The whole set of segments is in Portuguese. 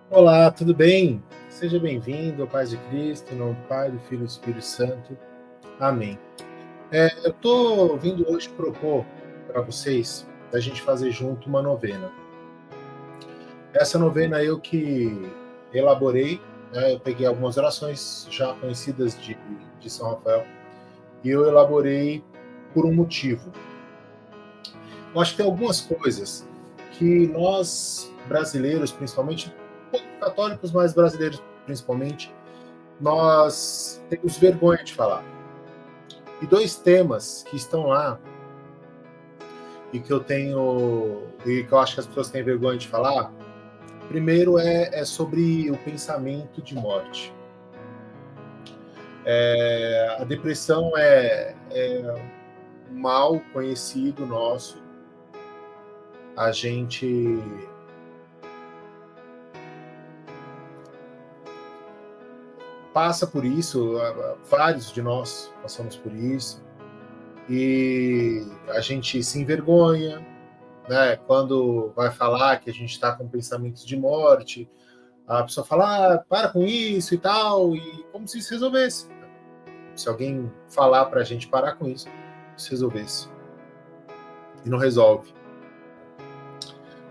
Olá, tudo bem? Seja bem-vindo ao Paz de Cristo, em nome do Pai, do Filho e do Espírito Santo. Amém. Eu estou vindo hoje propor para vocês da gente fazer junto uma novena. Essa novena eu que elaborei, né? Eu peguei algumas orações já conhecidas de São Rafael e eu elaborei por um motivo. Eu acho que tem algumas coisas que nós brasileiros, principalmente, pouco católicos, mas brasileiros principalmente, nós temos vergonha de falar. E dois temas que estão lá e que eu acho que as pessoas têm vergonha de falar. Primeiro é sobre o pensamento de morte. A depressão é um mal conhecido nosso. A gente passa por isso, vários de nós passamos por isso, e a gente se envergonha, né? Quando vai falar que a gente está com pensamentos de morte, a pessoa fala, para com isso e tal, e como se isso resolvesse. Se alguém falar para a gente parar com isso, se resolvesse. E não resolve.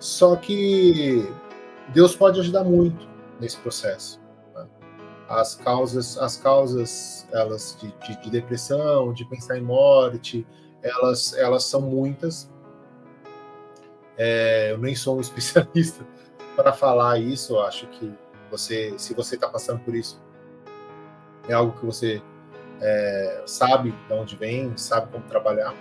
Só que Deus pode ajudar muito nesse processo. Né? As causas elas de depressão, de pensar em morte, elas são muitas. Eu nem sou um especialista para falar isso. Eu acho que se você está passando por isso, é algo que você sabe de onde vem, sabe como trabalhar.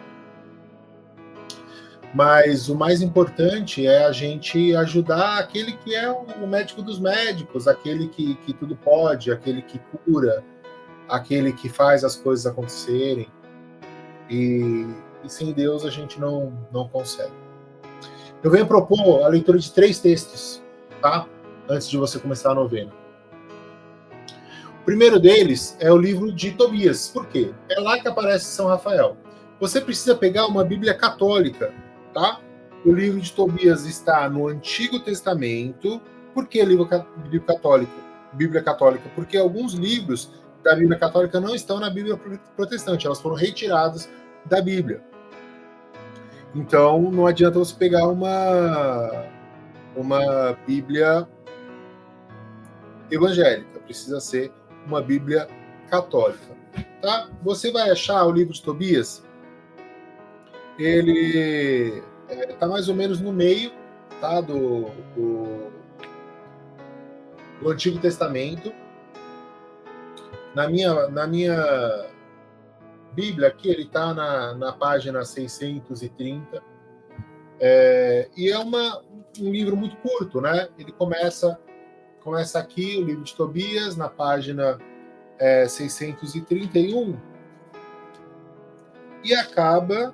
Mas o mais importante é a gente ajudar aquele que é o médico dos médicos, aquele que tudo pode, aquele que cura, aquele que faz as coisas acontecerem. E sem Deus a gente não consegue. Eu venho propor a leitura de 3 textos, tá? Antes de você começar a novena. O primeiro deles é o livro de Tobias. Por quê? É lá que aparece São Rafael. Você precisa pegar uma Bíblia católica, tá? O livro de Tobias está no Antigo Testamento. Por que livro católico? Bíblia católica? Porque alguns livros da Bíblia católica não estão na Bíblia protestante, elas foram retiradas da Bíblia. Então não adianta você pegar uma Bíblia evangélica, precisa ser uma Bíblia católica. Tá? Você vai achar o livro de Tobias, ele está mais ou menos no meio, tá, do Antigo Testamento. Na minha Bíblia aqui, ele está na página 630. E é um livro muito curto, né? Ele começa aqui, o livro de Tobias, na página 631, e acaba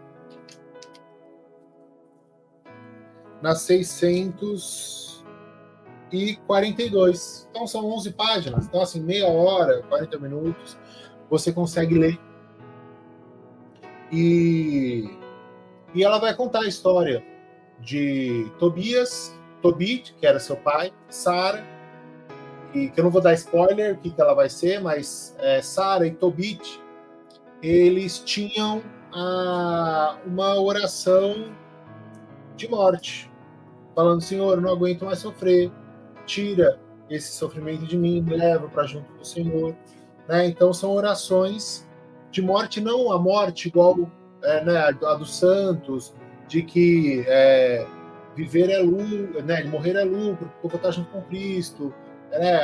na 642. Então são 11 páginas. Então, assim, meia hora, 40 minutos, você consegue ler. E ela vai contar a história de Tobias, Tobit, que era seu pai, Sara, que eu não vou dar spoiler o que ela vai ser, mas Sara e Tobit, eles tinham uma oração de morte, falando, Senhor, eu não aguento mais sofrer, tira esse sofrimento de mim, me leva para junto do Senhor. Né? Então são orações de morte, não a morte igual né, a dos santos, de que viver é lucro, né, morrer é lucro, porque eu vou estar junto com Cristo, né,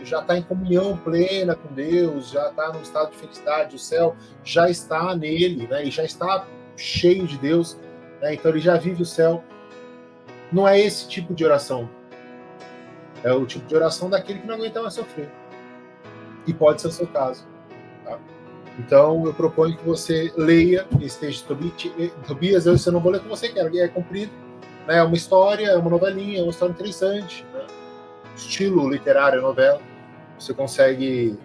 já está em comunhão plena com Deus, já está no estado de felicidade, o céu já está nele, né, e já está cheio de Deus, né, então ele já vive o céu. Não é esse tipo de oração. É o tipo de oração daquele que não aguenta mais sofrer. E pode ser o seu caso. Tá? Então, eu proponho que você leia esse texto de Tobias. Eu não vou ler com você, que é comprido. Né? É uma história, é uma novelinha, é uma história interessante. Né? Estilo literário, novela. Você consegue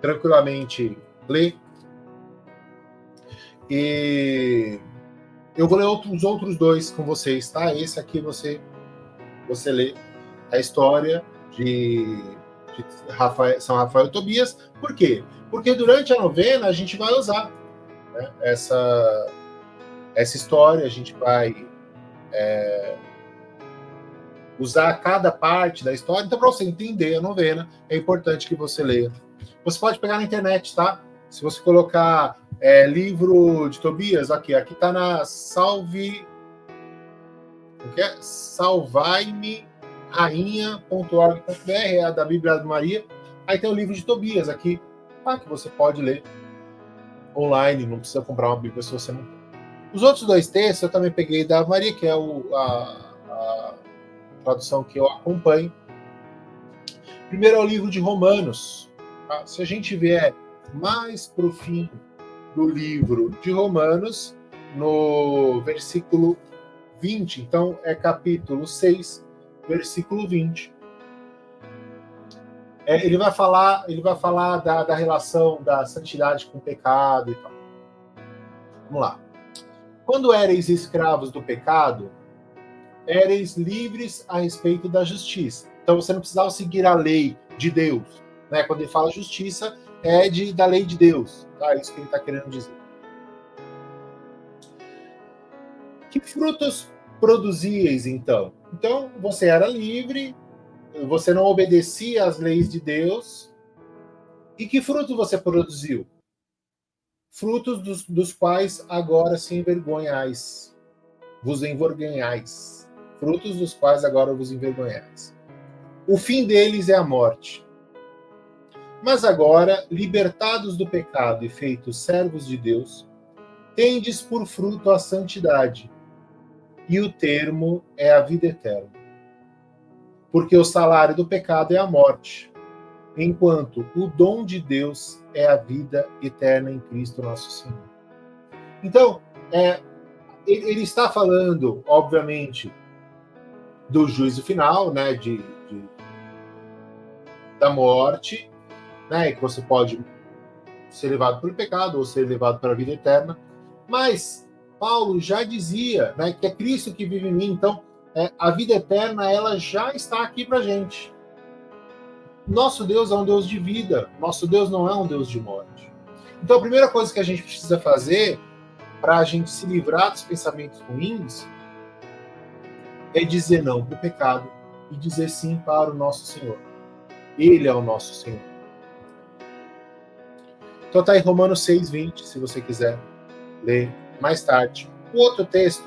tranquilamente ler. E eu vou ler os outros dois com vocês, tá? Esse aqui você lê. a história de São Rafael e Tobias. Por quê? Porque durante a novena a gente vai usar, né, essa história, a gente vai usar cada parte da história. Então, para você entender a novena, é importante que você leia. Você pode pegar na internet, tá? Se você colocar livro de Tobias, aqui está na salvaime-rainha.org.br, é a da Bíblia de Maria. Aí tem o livro de Tobias aqui, tá? Que você pode ler online, não precisa comprar uma Bíblia se você não tem. Os outros dois textos eu também peguei da Maria, que é a tradução que eu acompanho. Primeiro é o livro de Romanos. Tá? Se a gente vier mais para o fim do livro de Romanos, no versículo 20, então é capítulo 6, versículo 20. Ele vai falar da relação da santidade com o pecado e tal. Vamos lá. Quando éreis escravos do pecado, éreis livres a respeito da justiça. Então você não precisava seguir a lei de Deus, né? Quando ele fala justiça, é da lei de Deus, tá? É isso que ele está querendo dizer. Que frutos produzíeis, então? Então, você era livre, você não obedecia às leis de Deus. E que fruto você produziu? Frutos dos quais agora se envergonhais. Vos envergonhais. Frutos dos quais agora vos envergonhais. O fim deles é a morte. Mas agora, libertados do pecado e feitos servos de Deus, tendes por fruto a santidade, e o termo é a vida eterna. Porque o salário do pecado é a morte, enquanto o dom de Deus é a vida eterna em Cristo nosso Senhor. Então, ele está falando, obviamente, do juízo final, né, da morte, né, que você pode ser levado pelo pecado ou ser levado para a vida eterna, mas Paulo já dizia, né, que é Cristo que vive em mim, então a vida eterna ela já está aqui para a gente. Nosso Deus é um Deus de vida, nosso Deus não é um Deus de morte. Então a primeira coisa que a gente precisa fazer para a gente se livrar dos pensamentos ruins é dizer não para o pecado e dizer sim para o nosso Senhor. Ele é o nosso Senhor. Então está em Romanos 6:20, se você quiser ler mais tarde. O outro texto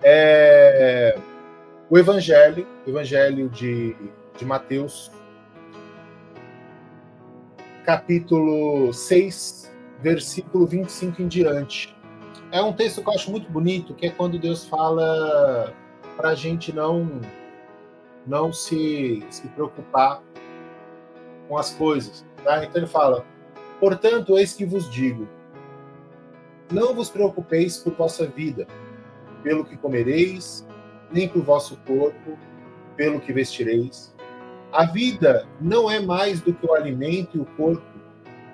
é o Evangelho de Mateus, capítulo 6, versículo 25 em diante. É um texto que eu acho muito bonito, que é quando Deus fala para a gente não se preocupar com as coisas. Tá? Então ele fala, portanto, eis que vos digo, não vos preocupeis por vossa vida, pelo que comereis, nem por vosso corpo, pelo que vestireis. A vida não é mais do que o alimento e o corpo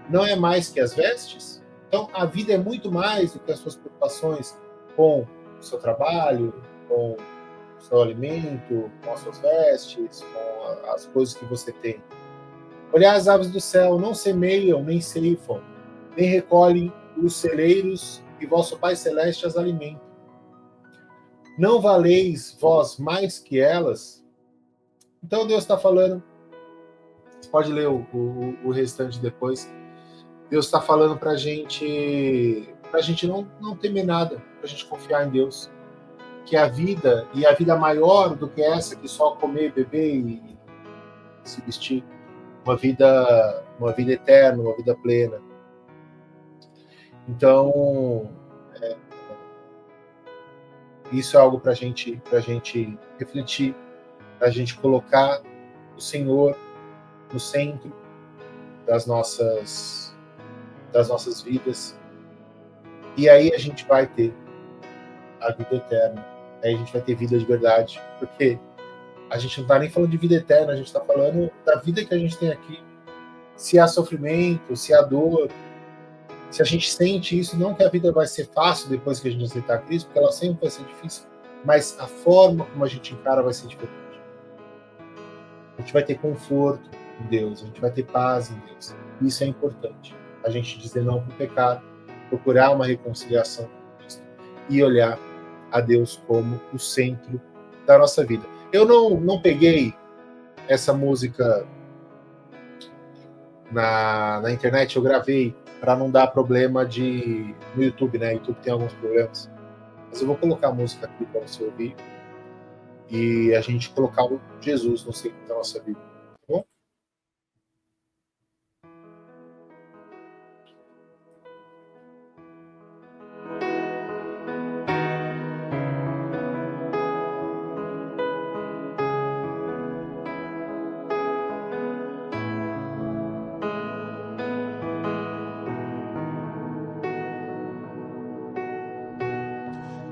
não é mais que as vestes? Então, a vida é muito mais do que as suas preocupações com o seu trabalho, com o seu alimento, com as suas vestes, com as coisas que você tem. Olhai as aves do céu, não semeiam, nem ceifam, nem recolhem os celeiros, e vosso Pai Celeste as alimenta. Não valeis vós mais que elas? Então Deus está falando, você pode ler o restante depois, Deus está falando para a gente não temer nada, para a gente confiar em Deus, que a vida, e a vida maior do que essa, que só comer, beber e se vestir, uma vida eterna, uma vida plena. Então, isso é algo para a gente refletir, para a gente colocar o Senhor no centro das nossas vidas. E aí a gente vai ter a vida eterna. Aí a gente vai ter vida de verdade. Porque a gente não está nem falando de vida eterna, a gente está falando da vida que a gente tem aqui. Se há sofrimento, se há dor, se a gente sente isso, não que a vida vai ser fácil depois que a gente aceitar Cristo, porque ela sempre vai ser difícil, mas a forma como a gente encara vai ser diferente. gente vai ter conforto em Deus, a gente vai ter paz em Deus. Isso é importante. A gente dizer não para o pecado, procurar uma reconciliação com Cristo e olhar a Deus como o centro da nossa vida. Eu não peguei essa música na internet, eu gravei para não dar problema no YouTube, né? O YouTube tem alguns problemas. Mas eu vou colocar a música aqui para você ouvir e a gente colocar o Jesus no centro da nossa vida, tá bom?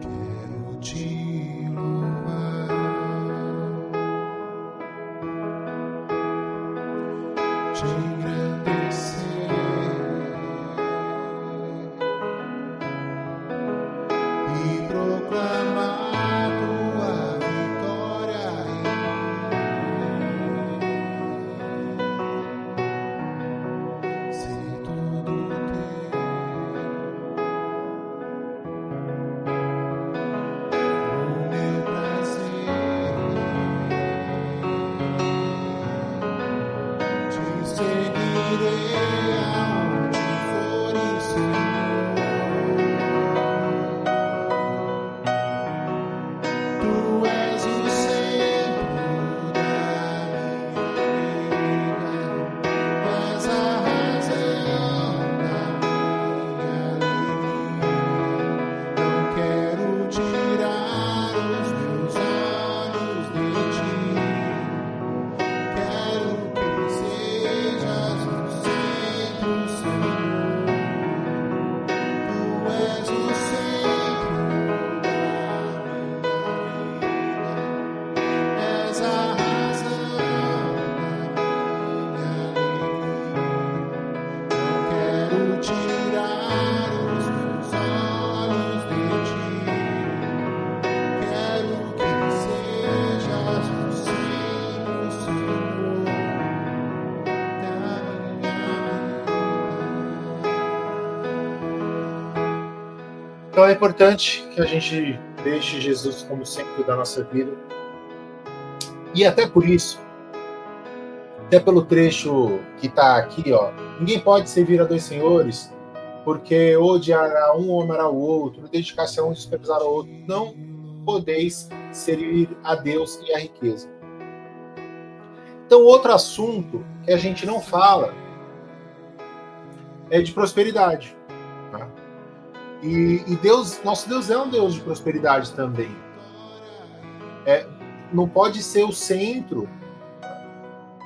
Quero te louvar, te engrandecer e proclamar tua vitória em mim. Ser tudo teu, o meu prazer, te seguirei aonde fores, Senhor. Tu és o centro da minha vida, és a razão da minha alegria. Não quero tirar os meus olhos de ti. Quero que sejas o centro, Senhor. Tu és o centro da minha vida, és a razão da minha alegria. Não quero tirar os meus olhos de ti. Quero que sejas o centro, Senhor, da minha vida. Então é importante que a gente deixe Jesus como centro da nossa vida. E até por isso, até pelo trecho que está aqui, ó, ninguém pode servir a dois senhores, porque odiará um ou amará o outro, dedicar-se a um e desprezar o outro. Não podeis servir a Deus e a riqueza. Então, outro assunto que a gente não fala é de prosperidade. Tá? E Deus, nosso Deus é um Deus de prosperidade também. Não pode ser o centro,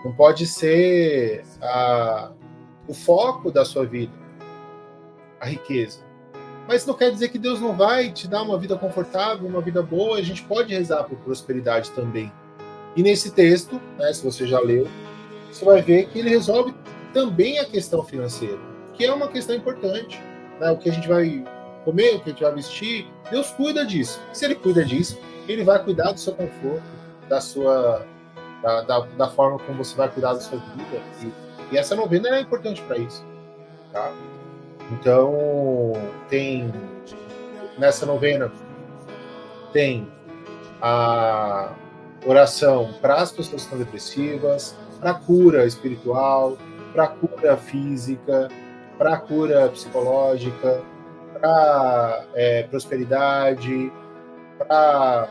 não pode ser o foco da sua vida, a riqueza. Mas não quer dizer que Deus não vai te dar uma vida confortável, uma vida boa. A gente pode rezar por prosperidade também. E nesse texto, né, se você já leu, você vai ver que ele resolve também a questão financeira, que é uma questão importante. Né? O que a gente vai comer, o que a gente vai vestir, Deus cuida disso. Se ele cuida disso, ele vai cuidar do seu conforto, da forma como você vai cuidar da sua vida. E essa novena é importante para isso. Tá? Então, nessa novena, tem a oração para as pessoas que estão depressivas, para cura espiritual, para cura física, para cura psicológica, para prosperidade, para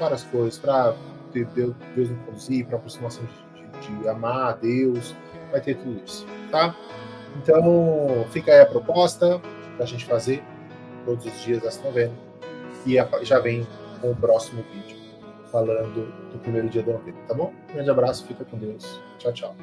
várias coisas, para Deus nos conduzir, para aproximação de amar a Deus, vai ter tudo isso, tá? Então, fica aí a proposta para a gente fazer todos os dias essa novena. E já vem com o próximo vídeo falando do primeiro dia da novena, tá bom? Um grande abraço, fica com Deus. Tchau, tchau.